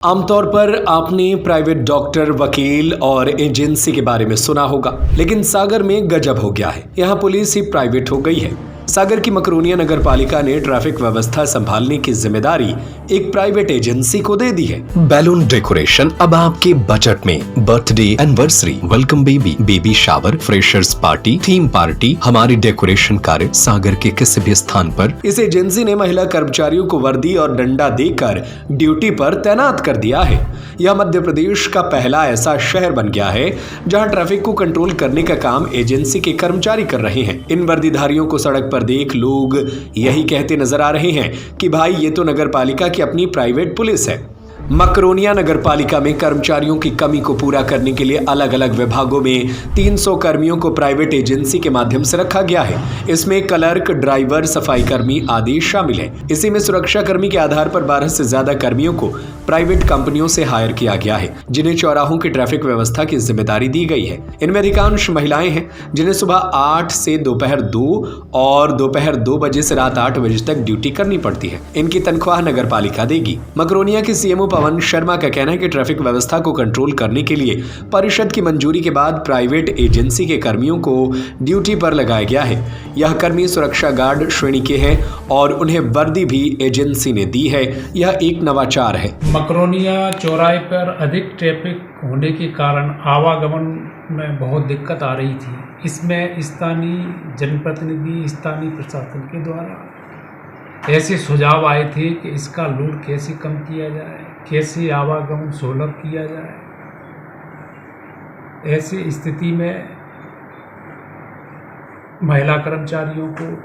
आमतौर पर आपने प्राइवेट डॉक्टर, वकील और एजेंसी के बारे में सुना होगा, लेकिन सागर में गजब हो गया है। यहाँ पुलिस ही प्राइवेट हो गई है। सागर की मकरोनिया नगर पालिका ने ट्रैफिक व्यवस्था संभालने की जिम्मेदारी एक प्राइवेट एजेंसी को दे दी है। बैलून डेकोरेशन अब आपके बजट में। Birthday, anniversary, welcome baby, baby shower, freshers party, theme party, हमारी डेकोरेशन कार्य सागर के किसी भी स्थान पर। इस एजेंसी ने महिला कर्मचारियों को वर्दी और डंडा देकर ड्यूटी पर तैनात कर दिया है। यह मध्य प्रदेश का पहला ऐसा शहर बन गया है जहां ट्रैफिक को कंट्रोल करने का काम एजेंसी के कर्मचारी कर रहे हैं। इन वर्दीधारियों को सड़क पर देख लोग यही कहते नजर आ रहे हैं कि भाई ये तो नगर पालिका की अपनी प्राइवेट पुलिस है। मकरोनिया नगर पालिका में कर्मचारियों की कमी को पूरा करने के लिए अलग अलग विभागों में 300 कर्मियों को प्राइवेट एजेंसी के माध्यम से रखा गया है। इसमें क्लर्क, ड्राइवर, सफाई कर्मी आदि शामिल हैं। इसी में सुरक्षा कर्मी के आधार पर 12 से ज्यादा कर्मियों को प्राइवेट कंपनियों से हायर किया गया है, जिन्हें चौराहों की ट्रैफिक व्यवस्था की जिम्मेदारी दी गई है। इनमें अधिकांश महिलाएं हैं, जिन्हें सुबह 8 से दोपहर 2 और दोपहर 2 बजे से रात 8 बजे तक ड्यूटी करनी पड़ती है। इनकी तनख्वाह नगर पालिका देगी। मकरोनिया के सीएमओ पवन शर्मा का कहना है कि ट्रैफिक व्यवस्था को कंट्रोल करने के लिए परिषद की मंजूरी के बाद प्राइवेट एजेंसी के कर्मियों को ड्यूटी पर लगाया गया है। यह कर्मी सुरक्षा गार्ड श्रेणी के हैं और उन्हें वर्दी भी एजेंसी ने दी है। यह एक नवाचार है। मकरोनिया चौराहे पर अधिक ट्रैफिक होने के कारण आवागमन में बहुत दिक्कत आ रही थी। इसमें स्थानीय जनप्रतिनिधि, स्थानीय प्रशासन के द्वारा ऐसे सुझाव आए थे कि इसका लोड कैसे कम किया जाए, कैसे आवागमन सुलभ किया जाए। ऐसी स्थिति में महिला कर्मचारियों को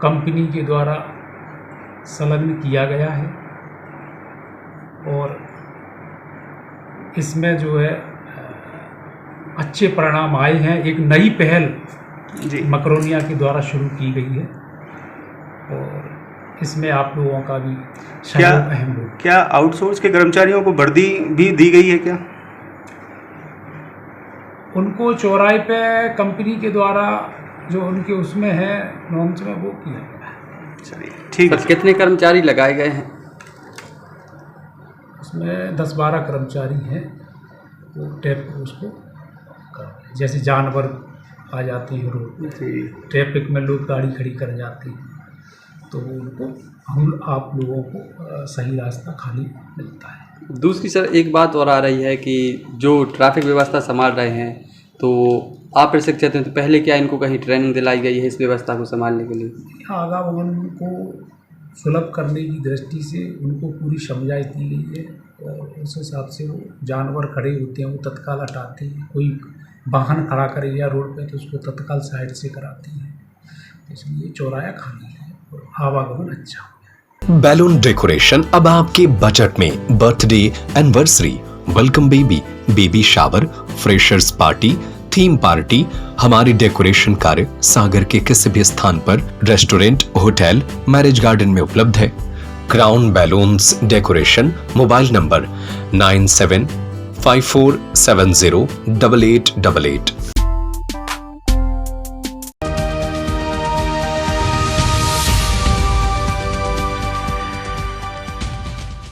कंपनी के द्वारा संलग्न किया गया है और इसमें जो है अच्छे परिणाम आए हैं। एक नई पहल मकरोनिया के द्वारा शुरू की गई है और इसमें आप लोगों का भी सहयोग अहम है। क्या आउटसोर्स के कर्मचारियों को वर्दी भी दी गई है क्या? उनको चौराहे पे कंपनी के द्वारा जो उनके उसमें है नॉर्म्स में वो किया गया। चलिए ठीक है। कितने कर्मचारी लगाए गए हैं? उसमें 10-12 कर्मचारी हैं। वो टैप उसको जैसे जानवर आ जाते हैं रोड पे, ट्रैफिक में लोग गाड़ी खड़ी कर जाते हैं, तो उनको हम आप लोगों को सही रास्ता खाली मिलता है। दूसरी सर एक बात और आ रही है कि जो ट्रैफिक व्यवस्था संभाल रहे हैं तो आप प्रशिक्षित हैं, तो पहले क्या इनको कहीं ट्रेनिंग दिलाई गई है इस व्यवस्था को संभालने के लिए? आवागमन को सुलभ करने की दृष्टि से उनको पूरी समझाई दी गई है और उस हिसाब से वो जानवर खड़े होते हैं वो तत्काल हटाते हैं। कोई वाहन खड़ा करेगा रोड पे तो उसको तत्काल साइड से कराती है। इसलिए चौराहा खाली है और आवागमन अच्छा हो। बैलून डेकोरेशन अब आपके बजट में। Birthday, anniversary, welcome baby, baby shower, freshers party, theme party, हमारी डेकोरेशन कार्य सागर के किसी भी स्थान पर। रेस्टोरेंट, होटल, मैरिज गार्डन में उपलब्ध है। Crown balloons decoration. Mobile number 9754708888।